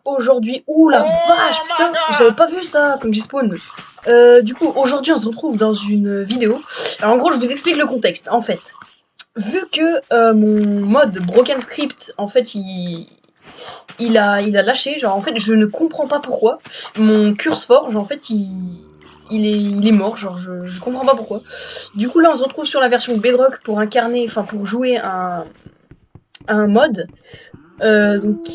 aujourd'hui... Ouh la vache, putain, j'avais pas vu ça comme j'ai spawn. Du coup, aujourd'hui, on se retrouve dans une vidéo. Alors, en gros, je vous explique le contexte. En fait, vu que mon mode Broken Script, en fait, il a lâché. Genre, en fait, je ne comprends pas pourquoi. Mon CurseForge, en fait, il est mort. Genre, je comprends pas pourquoi. Du coup, là, on se retrouve sur la version Bedrock pour incarner, enfin, pour jouer un mode. Donc,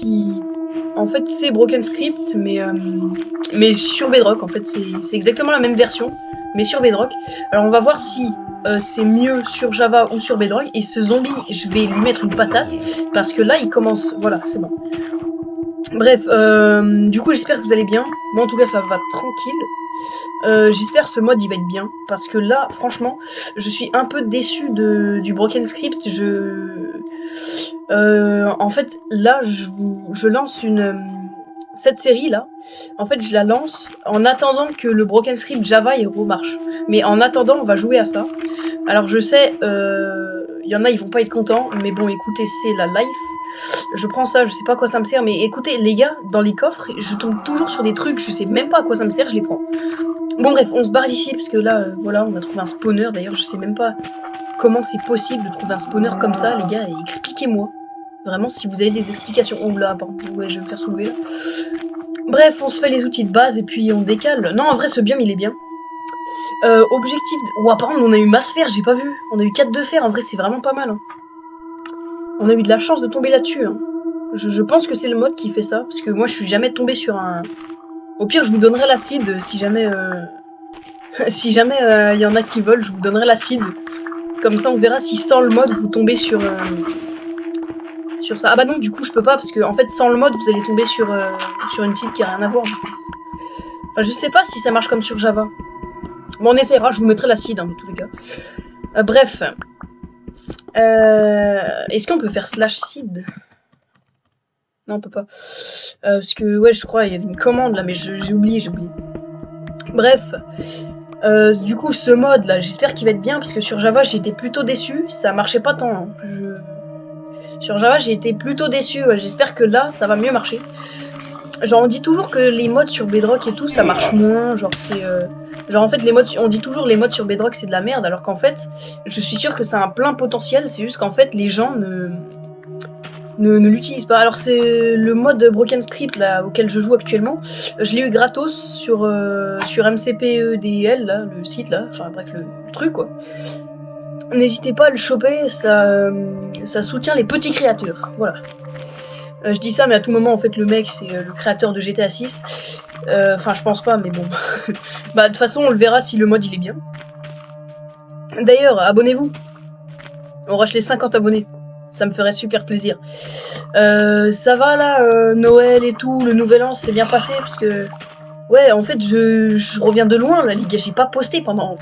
en fait, c'est Broken Script, mais sur Bedrock. En fait, c'est exactement la même version, mais sur Bedrock. Alors, on va voir si c'est mieux sur Java ou sur Bedrock. Et ce zombie, je vais lui mettre une patate, parce que là, il commence... Voilà, c'est bon. Bref, du coup, j'espère que vous allez bien. Moi, en tout cas, ça va tranquille. J'espère que ce mode, il va être bien, parce que là, franchement, je suis un peu déçu du Broken Script. En fait, là, je lance cette série là. En fait, je la lance en attendant que le Broken Script Java il remarche. Mais en attendant, on va jouer à ça. Alors, je sais, y en a, ils vont pas être contents, mais bon, écoutez, c'est la life. Je prends ça, je sais pas à quoi ça me sert, mais écoutez, les gars, dans les coffres, je tombe toujours sur des trucs, je sais même pas à quoi ça me sert, je les prends. Bon, bref, on se barre d'ici, parce que là, voilà, on a trouvé un spawner. D'ailleurs, je sais même pas comment c'est possible de trouver un spawner comme ça, les gars, et expliquez-moi. Vraiment, si vous avez des explications. Oh là, pardon, ouais, je vais me faire soulever là. Bref, on se fait les outils de base et puis on décale. Non, en vrai, ce biome, il est bien. Objectif... Ouah, par contre, on a eu masse fer, j'ai pas vu. On a eu 4 de fer, en vrai, c'est vraiment pas mal. Hein. On a eu de la chance de tomber là-dessus. Hein. Je pense que c'est le mode qui fait ça, parce que moi, je suis jamais tombé sur un... Au pire, je vous donnerai l'acide si jamais... si jamais y en a qui veulent, je vous donnerai l'acide. Comme ça, on verra si sans le mode, vous tombez sur ça. Ah bah non, du coup, je peux pas, parce que, en fait, sans le mode, vous allez tomber sur une site qui a rien à voir. Enfin, je sais pas si ça marche comme sur Java. Bon, on essaiera, je vous mettrai l'acide, hein, de tous les cas. Bref. Est-ce qu'on peut faire /seed? Non, on peut pas. Parce que, ouais, je crois, il y avait une commande, là, mais j'ai oublié. Bref. Du coup, ce mode, là, j'espère qu'il va être bien, parce que sur Java, j'ai été plutôt déçu. Ça marchait pas tant, hein. Sur Java, j'ai été plutôt déçu. J'espère que là, ça va mieux marcher. Genre, on dit toujours que les mods sur Bedrock et tout, ça marche moins. Genre, c'est... Genre, en fait, on dit toujours les mods sur Bedrock, c'est de la merde. Alors qu'en fait, je suis sûr que ça a un plein potentiel. C'est juste qu'en fait, les gens ne l'utilisent pas. Alors, c'est le mode Broken Script, là, auquel je joue actuellement. Je l'ai eu gratos sur MCPEDL, là, le site, là. Enfin, bref, le truc, quoi. N'hésitez pas à le choper, ça soutient les petits créateurs, voilà. Je dis ça, mais à tout moment, en fait, le mec, c'est le créateur de GTA 6. Enfin, je pense pas, mais bon. Bah, de toute façon, on le verra si le mode, il est bien. D'ailleurs, abonnez-vous. On rush les 50 abonnés. Ça me ferait super plaisir. Ça va, là, Noël et tout, le Nouvel An, c'est bien passé, parce que... Ouais, en fait, je reviens de loin, là, les gars, j'ai pas posté pendant...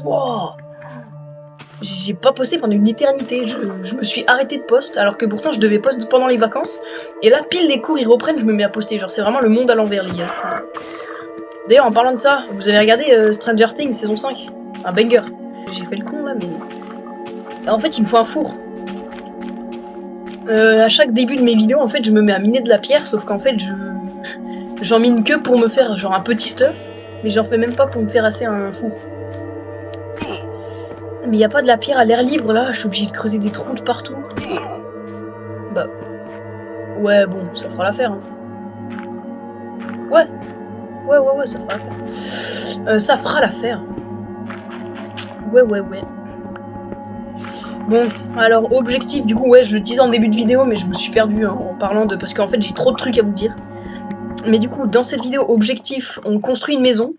Wow. J'ai pas posté pendant une éternité, je me suis arrêté de post, alors que pourtant je devais poster pendant les vacances, et là pile les cours ils reprennent, je me mets à poster, genre c'est vraiment le monde à l'envers les gars. D'ailleurs en parlant de ça, vous avez regardé Stranger Things saison 5 ? Un banger. J'ai fait le con là, mais... En fait il me faut un four. À chaque début de mes vidéos en fait je me mets à miner de la pierre, sauf qu'en fait j'en mine que pour me faire genre un petit stuff, mais j'en fais même pas pour me faire assez un four. Mais y a pas de la pierre à l'air libre là, je suis obligé de creuser des trous de partout. Bah... Ouais, bon, ça fera l'affaire. Hein. Ouais, ça fera l'affaire. Ça fera l'affaire. Ouais. Bon, alors, objectif, du coup, ouais, je le disais en début de vidéo, mais je me suis perdu hein, en parlant de... Parce qu'en fait, j'ai trop de trucs à vous dire. Mais du coup, dans cette vidéo, objectif, on construit une maison.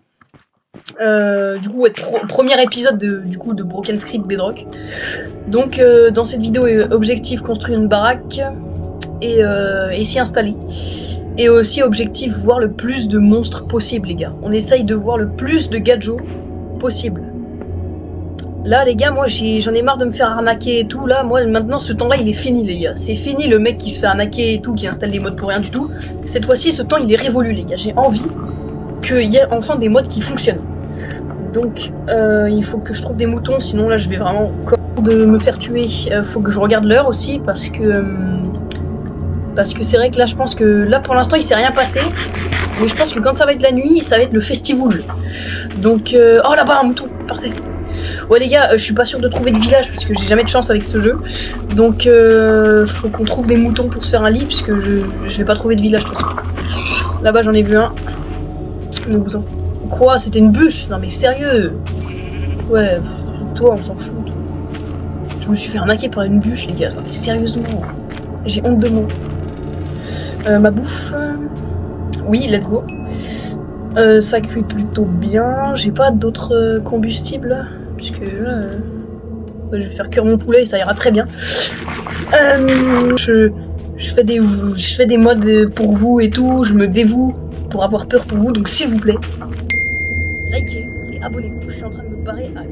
Du coup, ouais, premier épisode de Broken Script Bedrock. Donc, dans cette vidéo, objectif construire une baraque et s'y installer. Et aussi objectif voir le plus de monstres possible, les gars. On essaye de voir le plus de gadgets possible. Là, les gars, moi, j'en ai marre de me faire arnaquer et tout. Là, moi, maintenant, ce temps-là, il est fini, les gars. C'est fini le mec qui se fait arnaquer et tout, qui installe des mods pour rien du tout. Cette fois-ci, ce temps, il est révolu, les gars. J'ai envie qu'il y ait enfin des mods qui fonctionnent. Donc, il faut que je trouve des moutons, sinon là, je vais vraiment de me faire tuer. Faut que je regarde l'heure aussi, parce que Parce que c'est vrai que là, je pense que là, pour l'instant, il s'est rien passé. Mais je pense que quand ça va être la nuit, ça va être le festival. Donc, oh là-bas, un mouton, parfait. Ouais les gars, je suis pas sûr de trouver de village parce que j'ai jamais de chance avec ce jeu. Donc faut qu'on trouve des moutons pour se faire un lit puisque je vais pas trouver de village de toute façon. Là-bas j'en ai vu un. Quoi? C'était une bûche? Non mais sérieux? Ouais, toi on s'en fout. Je me suis fait arnaquer par une bûche les gars, non mais sérieusement. J'ai honte de moi. Ma bouffe... Oui, let's go. Ça cuit plutôt bien. J'ai pas d'autres combustibles. Puisque là, je vais faire cuire mon poulet et ça ira très bien. Je fais des mods pour vous et tout. Je me dévoue pour avoir peur pour vous. Donc s'il vous plaît, likez et abonnez-vous. Je suis en train de me barrer à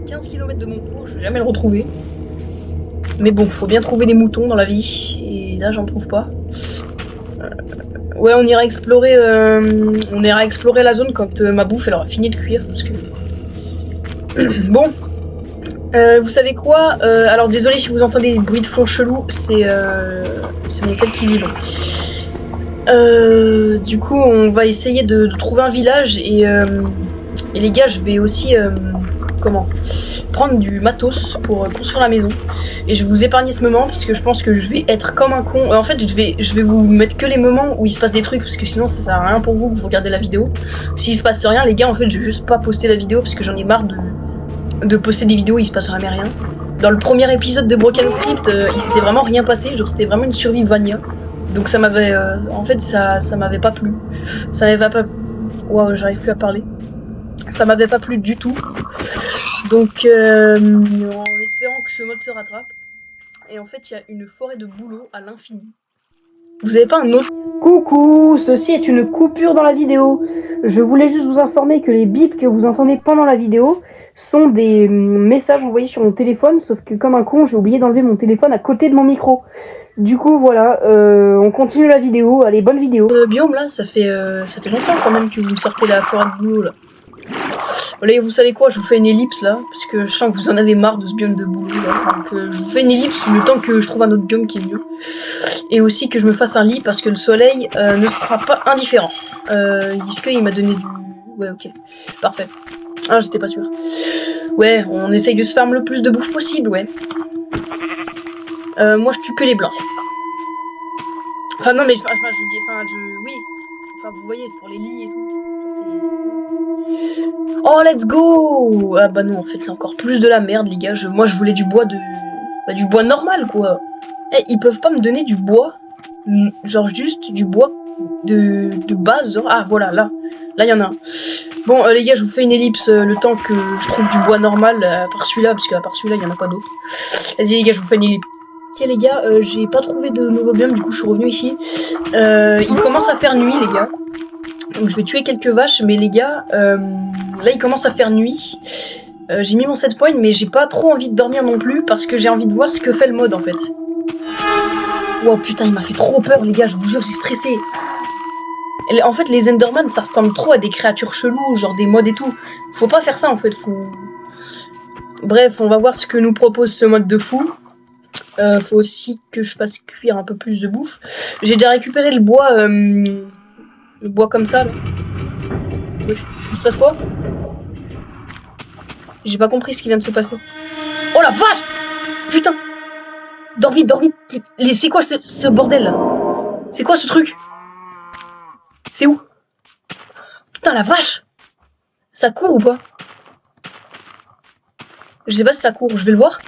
15 km de mon four. Je vais jamais le retrouver. Mais bon, faut bien trouver des moutons dans la vie. Et là, j'en trouve pas. Ouais, on ira explorer la zone quand ma bouffe elle aura fini de cuire. Parce que... Bon, vous savez quoi, alors désolé si vous entendez des bruits de fond chelous, c'est mon tel qui vibre. Du coup, on va essayer de trouver un village et les gars, je vais aussi prendre du matos pour construire la maison. Et je vais vous épargner ce moment parce que je pense que je vais être comme un con. En fait, je vais vous mettre que les moments où il se passe des trucs parce que sinon ça sert à rien pour vous que vous regardez la vidéo. S'il se passe rien, les gars, en fait, je vais juste pas poster la vidéo parce que j'en ai marre de poster des vidéos où il se passe jamais rien. Dans le premier épisode de Broken Script, il s'était vraiment rien passé, genre c'était vraiment une survie Vania. Donc ça m'avait, en fait, ça m'avait pas plu. Ça m'avait pas... Waouh, j'arrive plus à parler. Ça m'avait pas plu du tout. Donc, en espérant que ce mode se rattrape. Et en fait, il y a une forêt de bouleaux à l'infini. Vous avez pas un autre... Coucou, ceci est une coupure dans la vidéo. Je voulais juste vous informer que les bips que vous entendez pendant la vidéo sont des messages envoyés sur mon téléphone, sauf que comme un con, j'ai oublié d'enlever mon téléphone à côté de mon micro. Du coup, voilà, on continue la vidéo. Allez, bonne vidéo. Biome, là, ça fait longtemps quand même que vous sortez la forêt de boulot, là. Voilà, vous savez quoi, je vous fais une ellipse, là, parce que je sens que vous en avez marre de ce biome de boulot, là. Donc, je vous fais une ellipse le temps que je trouve un autre biome qui est mieux. Et aussi que je me fasse un lit, parce que le soleil ne sera pas indifférent. Il m'a donné du... Ouais, ok, parfait. Ah, j'étais pas sûre. Ouais, on essaye de se faire le plus de bouffe possible, ouais. Moi, je tue que les blancs. Enfin, non, mais oui. Enfin, vous voyez, c'est pour les lits et tout. Oh, let's go! Ah bah non, en fait, c'est encore plus de la merde, les gars. Moi, je voulais du bois de... Bah, du bois normal, quoi. Eh, ils peuvent pas me donner du bois. Genre, juste du bois de base. Genre... Ah, voilà, là. Là, il y en a un. Bon, les gars, je vous fais une ellipse le temps que je trouve du bois normal, à part celui-là, parce qu'à part celui-là, il y en a pas d'autres. Vas-y, les gars, je vous fais une ellipse. Ok, les gars, j'ai pas trouvé de nouveau biome, du coup, je suis revenu ici. Il commence à faire nuit, les gars. Donc, je vais tuer quelques vaches, mais les gars, là, il commence à faire nuit. J'ai mis mon set point, mais j'ai pas trop envie de dormir non plus, parce que j'ai envie de voir ce que fait le mode, en fait. Wow, putain, il m'a fait trop peur, les gars, je vous jure, j'ai stressé. En fait, les Enderman, ça ressemble trop à des créatures cheloues, genre des mods et tout. Faut pas faire ça, en fait, Bref, on va voir ce que nous propose ce mode de fou. Faut aussi que je fasse cuire un peu plus de bouffe. J'ai déjà récupéré le bois comme ça, là. Oui. Il se passe quoi? J'ai pas compris ce qui vient de se passer. Oh la vache! Putain! Dors vite, dors vite! C'est quoi ce bordel, là? C'est quoi ce truc? C'est où? Putain, la vache! Ça court ou pas? Je sais pas si ça court, je vais le voir.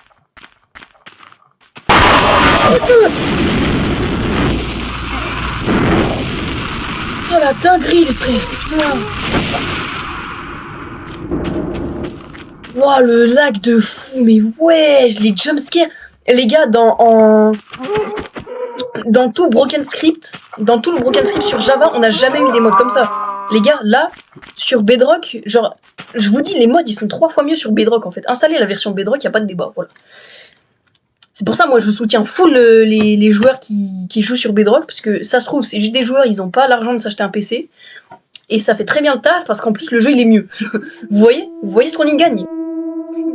Oh la dinguerie, les frères! Wow, le lag de fou, mais ouais, les jumpscares! Les gars, dans tout le Broken Script sur Java, on n'a jamais eu des mods comme ça. Les gars, là, sur Bedrock, genre, je vous dis, les mods, ils sont 3 fois mieux sur Bedrock, en fait. Installez la version Bedrock, y a pas de débat, voilà. C'est pour ça, moi, je soutiens full les joueurs qui jouent sur Bedrock, parce que ça se trouve, c'est juste des joueurs, ils ont pas l'argent de s'acheter un PC, et ça fait très bien le taf, parce qu'en plus, le jeu, il est mieux. Vous voyez ce qu'on y gagne.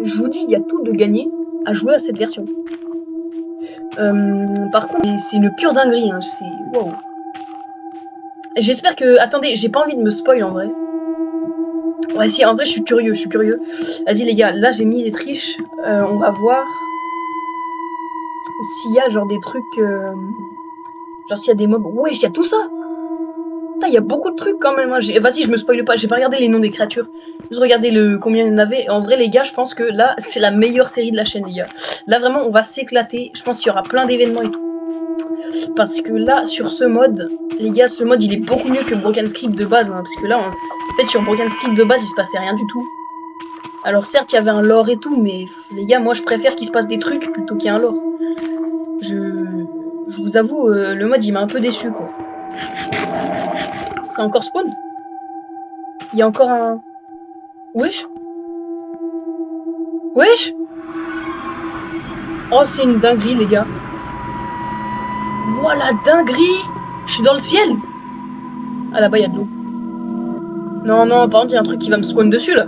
Je vous dis, il y a tout de gagné à jouer à cette version. Par contre, c'est une pure dinguerie, hein, c'est... Wow. J'espère que... Attendez, j'ai pas envie de me spoil en vrai. Ouais, si, en vrai, je suis curieux. Vas-y, les gars, là, j'ai mis les triches. On va voir s'il y a, genre, des trucs... Genre, s'il y a des mobs... Ouais, il y a tout ça. Putain, il y a beaucoup de trucs, quand même. Hein. Vas-y, je me spoil pas. J'ai pas regardé les noms des créatures. Juste regarder combien il y en avait. En vrai, les gars, je pense que là, c'est la meilleure série de la chaîne, les gars. Là, vraiment, on va s'éclater. Je pense qu'il y aura plein d'événements et tout. Parce que là, sur ce mode, les gars, ce mode, il est beaucoup mieux que Broken Script de base. Hein, parce que là, en fait, sur Broken Script de base, il se passait rien du tout. Alors certes, il y avait un lore et tout, mais les gars, moi, je préfère qu'il se passe des trucs plutôt qu'il y ait un lore. Je vous avoue, le mode, il m'a un peu déçu, quoi. C'est encore spawn? Il y a encore un... Wesh? Wesh? Oh, c'est une dinguerie, les gars. Voilà, dinguerie! Je suis dans le ciel! Ah, là-bas, il y a de l'eau. Non, non, par contre, il y a un truc qui va me spawn dessus, là.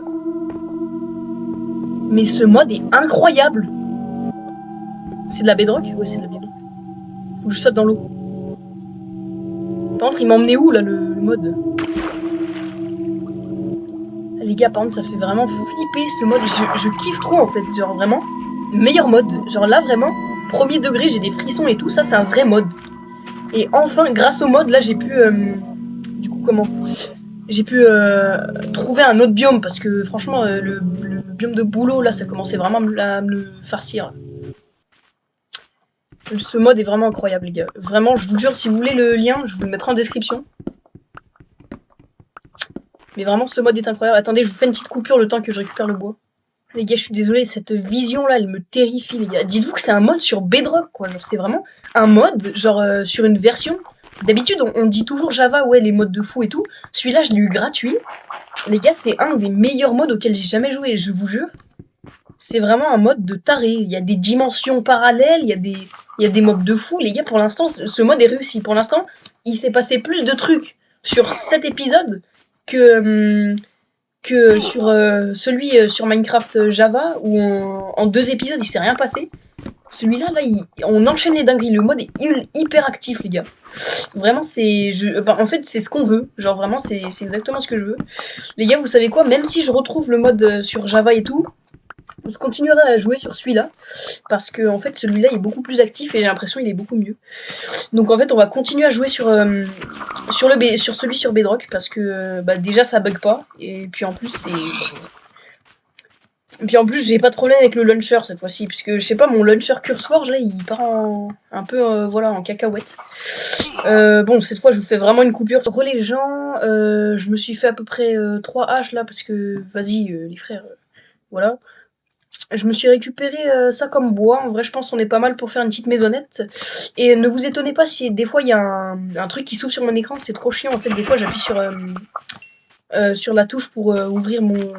Mais ce mode est incroyable! C'est de la bedrock? Ouais, c'est de la bedrock. Faut que je saute dans l'eau. Par contre, il m'a emmené où, là, le mode? Les gars, par contre, ça fait vraiment flipper, ce mode. Je kiffe trop, en fait. Genre, vraiment, meilleur mode. Genre, là, vraiment, premier degré, j'ai des frissons et tout. Ça, c'est un vrai mode. Et enfin, grâce au mode, là, j'ai pu... du coup, comment? J'ai pu trouver un autre biome, parce que, franchement, le biome de boulot, là, ça commençait vraiment à me le farcir. Ce mode est vraiment incroyable, les gars. Vraiment, je vous jure, si vous voulez le lien, je vous le mettrai en description. Mais vraiment, ce mode est incroyable. Attendez, je vous fais une petite coupure le temps que je récupère le bois. Les gars, je suis désolée, cette vision-là, elle me terrifie, les gars. Dites-vous que c'est un mode sur Bedrock, quoi. Genre, c'est vraiment un mode, genre, sur une version. D'habitude, on dit toujours Java, ouais, les modes de fou et tout. Celui-là, je l'ai eu gratuit. Les gars, c'est un des meilleurs modes auxquels j'ai jamais joué, je vous jure. C'est vraiment un mode de taré. Il y a des dimensions parallèles, il y a des mobs de fou. Les gars, pour l'instant, ce mode est réussi. Pour l'instant, il s'est passé plus de trucs sur cet épisode que sur celui sur Minecraft Java, où en 2 épisodes, il s'est rien passé. Celui-là, là, on enchaîne les dingueries. Le mode est hyper actif, les gars. Vraiment, en fait, c'est ce qu'on veut. Genre, vraiment, c'est exactement ce que je veux. Les gars, vous savez quoi? Même si je retrouve le mode sur Java et tout, je continuerai à jouer sur celui-là, parce que en fait celui-là est beaucoup plus actif et j'ai l'impression qu'il est beaucoup mieux. Donc en fait on va continuer à jouer sur celui sur Bedrock, parce que déjà ça bug pas, et puis en plus j'ai pas de problème avec le launcher cette fois-ci, puisque je sais pas, mon launcher CurseForge là il part un peu voilà en cacahuète. Bon, cette fois je vous fais vraiment une coupure. Pour les gens, je me suis fait à peu près 3 haches là, parce que vas-y les frères, voilà. Je me suis récupéré ça comme bois. En vrai, je pense qu'on est pas mal pour faire une petite maisonnette. Et ne vous étonnez pas si des fois il y a un truc qui s'ouvre sur mon écran. C'est trop chiant. En fait, des fois, j'appuie sur la touche pour ouvrir mon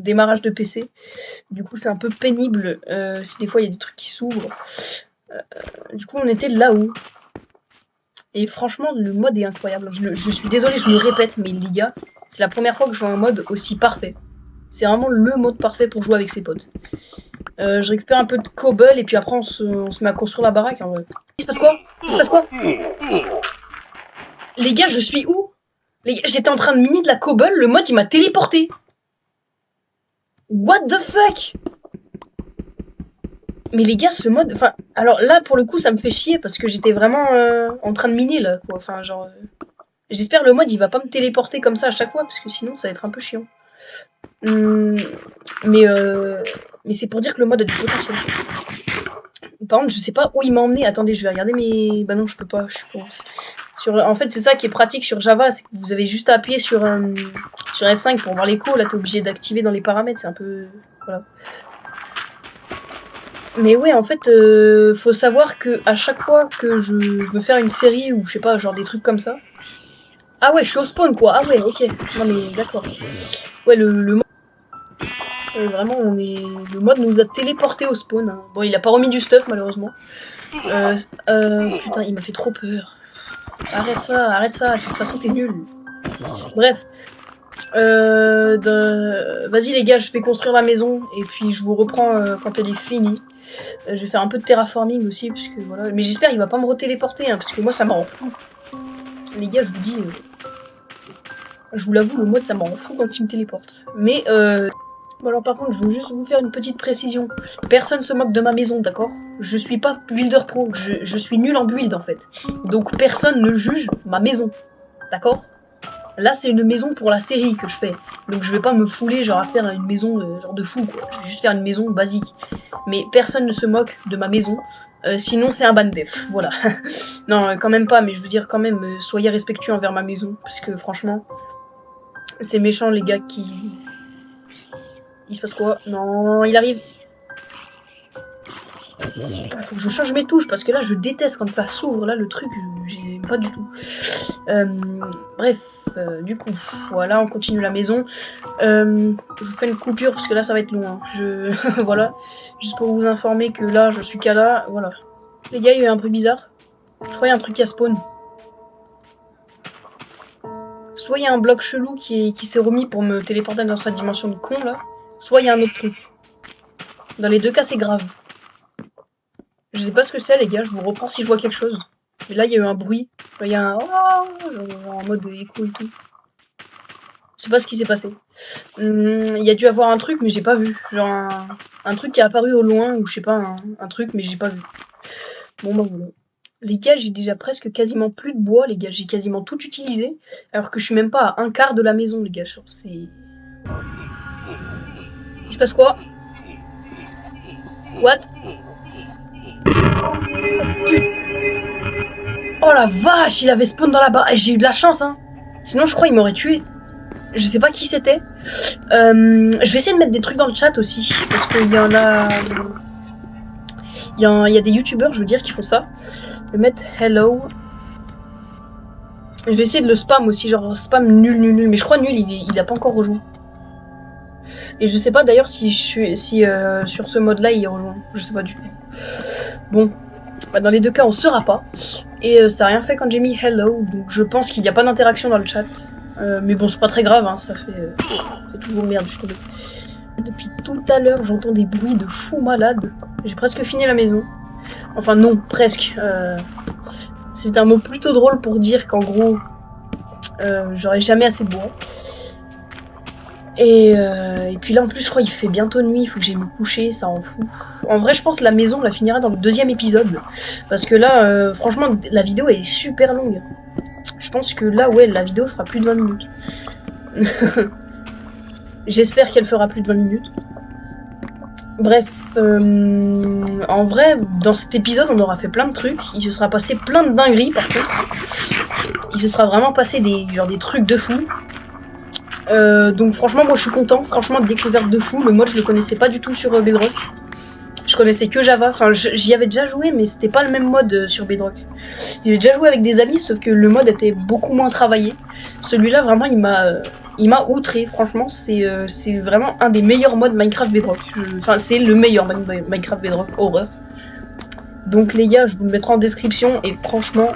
démarrage de PC. Du coup, c'est un peu pénible si des fois il y a des trucs qui s'ouvrent. Du coup, on était là-haut. Et franchement, le mode est incroyable. Je suis désolée, je me répète, mais les gars, c'est la première fois que je joue un mode aussi parfait. C'est vraiment le mode parfait pour jouer avec ses potes. Je récupère un peu de cobble et puis après on se met à construire la baraque. En vrai. Il se passe quoi? Les gars, je suis où? J'étais en train de miner de la cobble, le mode il m'a téléporté. What the fuck? Mais les gars, ce mode... Enfin, alors là pour le coup ça me fait chier parce que j'étais vraiment en train de miner là, quoi. Enfin genre... J'espère le mode il va pas me téléporter comme ça à chaque fois, parce que sinon ça va être un peu chiant. Mais c'est pour dire que le mode a du potentiel. Par contre, je sais pas où il m'a emmené. Attendez, je vais regarder mes... Bah non, je peux pas. En fait, c'est ça qui est pratique sur Java, c'est que vous avez juste à appuyer sur F5 pour voir l'écho. Là, t'es obligé d'activer dans les paramètres. C'est un peu... Voilà. Mais ouais, en fait, faut savoir que à chaque fois que je veux faire une série ou je sais pas, genre des trucs comme ça... Ah ouais, je suis au spawn, quoi. Ah ouais, ok. Non mais d'accord. Ouais, le mode... vraiment, le mode nous a téléporté au spawn. Hein. Bon, il a pas remis du stuff, malheureusement. Putain, il m'a fait trop peur. Arrête ça. De toute façon, t'es nul. Bref. Vas-y, les gars, je vais construire la maison. Et puis, je vous reprends quand elle est finie. Je vais faire un peu de terraforming aussi, parce que voilà. Mais j'espère qu'il va pas me retéléporter, hein, parce que moi ça me rend fou. Les gars, je vous dis, je vous l'avoue, le mode ça me rend fou quand il me téléporte. Mais bon alors par contre, je veux juste vous faire une petite précision. Personne se moque de ma maison, d'accord? Je suis pas builder pro, je suis nul en build en fait. Donc personne ne juge ma maison, d'accord? Là c'est une maison pour la série que je fais. Donc je vais pas me fouler genre à faire une maison genre de fou quoi. Je vais juste faire une maison basique. Mais personne ne se moque de ma maison. Sinon c'est un ban def, voilà. Non quand même pas, mais je veux dire quand même soyez respectueux envers ma maison. Parce que franchement, c'est méchant les gars qui... Il se passe quoi? Non, il arrive. Faut que je change mes touches parce que là je déteste quand ça s'ouvre, là le truc j'ai pas du tout. Bref, du coup voilà, on continue la maison. Je vous fais une coupure parce que là ça va être long, hein. Voilà, juste pour vous informer que là je suis qu'à là, voilà. Les gars, il y a un peu bizarre. Je crois qu'il y a un truc qui a spawn. Soit il y a un bloc chelou qui s'est remis pour me téléporter dans sa dimension de con là, soit il y a un autre truc. Dans les deux cas c'est grave. Je sais pas ce que c'est les gars, je vous reprends si je vois quelque chose. Mais là il y a eu un bruit, il y a un en mode écho et tout. Je sais pas ce qui s'est passé. Il y a dû avoir un truc mais j'ai pas vu. Genre un truc qui est apparu au loin ou je sais pas, un truc mais j'ai pas vu. Bon bah voilà. Les gars, j'ai déjà presque quasiment plus de bois les gars, j'ai quasiment tout utilisé. Alors que je suis même pas à un quart de la maison les gars, c'est... Il se passe quoi? What? Oh la vache, il avait spawn dans la barre. J'ai eu de la chance, hein. Sinon, je crois qu'il m'aurait tué. Je sais pas qui c'était. Je vais essayer de mettre des trucs dans le chat aussi. Parce qu'il y en a... Il y a des youtubeurs, je veux dire, qui font ça. Je vais mettre hello. Je vais essayer de le spam aussi. Genre spam nul. Mais je crois nul, il a pas encore rejoint. Et je sais pas d'ailleurs si sur ce mode là il rejoint. Je sais pas du tout. Bon. Bah, dans les deux cas, on sera pas. Et ça a rien fait quand j'ai mis hello. Donc je pense qu'il n'y a pas d'interaction dans le chat. Mais bon, c'est pas très grave. Hein, ça fait toujours merde, je suis tombée. Depuis tout à l'heure, j'entends des bruits de fou malade. J'ai presque fini la maison. Enfin non, presque. C'est un mot plutôt drôle pour dire qu'en gros, j'aurai jamais assez de bois. Et puis là en plus je crois qu'il fait bientôt nuit, il faut que j'aille me coucher, ça en fout. En vrai je pense que la maison on la finira dans le deuxième épisode. Parce que là franchement la vidéo est super longue. Je pense que là ouais la vidéo fera plus de 20 minutes. J'espère qu'elle fera plus de 20 minutes. Bref, en vrai dans cet épisode on aura fait plein de trucs. Il se sera passé plein de dingueries par contre. Il se sera vraiment passé des trucs de fou. Donc franchement moi je suis content, franchement découverte de fou, le mode je le connaissais pas du tout sur Bedrock. Je connaissais que Java, enfin j'y avais déjà joué mais c'était pas le même mode sur Bedrock. J'avais déjà joué avec des amis sauf que le mode était beaucoup moins travaillé. Celui-là vraiment il m'a outré, franchement c'est vraiment un des meilleurs modes Minecraft Bedrock. Enfin c'est le meilleur mode Minecraft Bedrock horreur. Donc les gars je vous le mettrai en description et franchement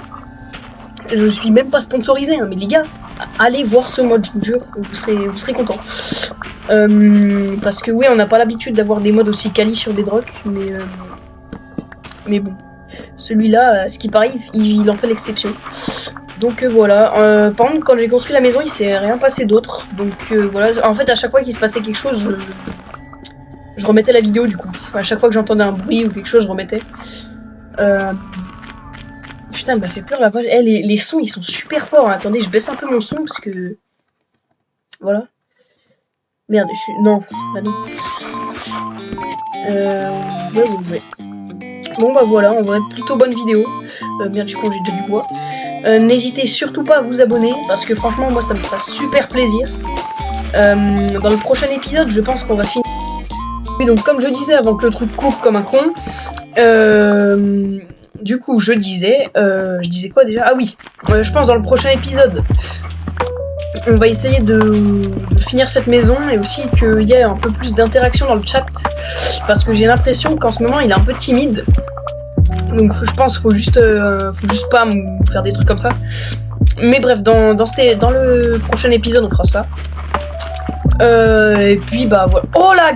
je suis même pas sponsorisé hein, mais les gars allez voir ce mode, je vous jure, vous serez contents. Parce que oui, on n'a pas l'habitude d'avoir des modes aussi quali sur Bedrock, mais bon, celui-là, ce qui paraît, il en fait l'exception. Donc voilà. Par contre, quand j'ai construit la maison, il s'est rien passé d'autre. Donc voilà. En fait, à chaque fois qu'il se passait quelque chose, je remettais la vidéo du coup. À chaque fois que j'entendais un bruit ou quelque chose, je remettais. Putain, elle m'a fait peur la vache. Eh, les sons ils sont super forts. Hein. Attendez, je baisse un peu mon son parce que. Voilà. Merde, je suis. Non, bah non. Ouais. Bon bah voilà, on va être plutôt bonne vidéo. Merde, je crois que j'ai déjà du bois. N'hésitez surtout pas à vous abonner parce que franchement, moi ça me fera super plaisir. Dans le prochain épisode, je pense qu'on va finir. Donc, comme je disais avant que le truc coupe comme un con. Du coup, je disais quoi déjà? Ah oui, je pense dans le prochain épisode, on va essayer de finir cette maison et aussi qu'il y ait un peu plus d'interaction dans le chat parce que j'ai l'impression qu'en ce moment il est un peu timide. Donc je pense qu'il faut juste pas faire des trucs comme ça. Mais bref, dans le prochain épisode on fera ça. Et puis bah voilà. Oh là!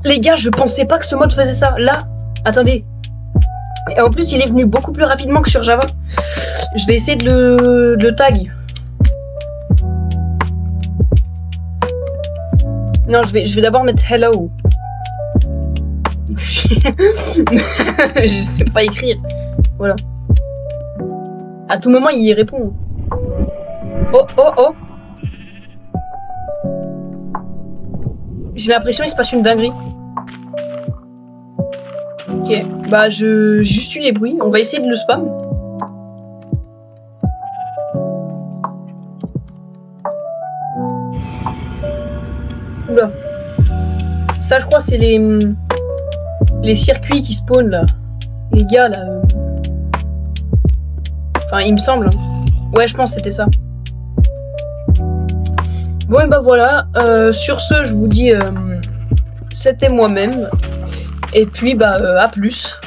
Les gars, je pensais pas que ce mode faisait ça. Là, attendez. Et en plus, il est venu beaucoup plus rapidement que sur Java. Je vais essayer de le tag. Non, je vais d'abord mettre hello. Je sais pas écrire. Voilà. À tout moment, il y répond. Oh, oh, oh. J'ai l'impression qu'il se passe une dinguerie. Ok, bah je juste eu les bruits. On va essayer de le spam. Oula. Ça, je crois, c'est les circuits qui spawnent là. Les gars là. Enfin, il me semble. Ouais, je pense que c'était ça. Bon, et bah voilà. Sur ce, je vous dis, c'était moi-même. Et puis, bah, à plus.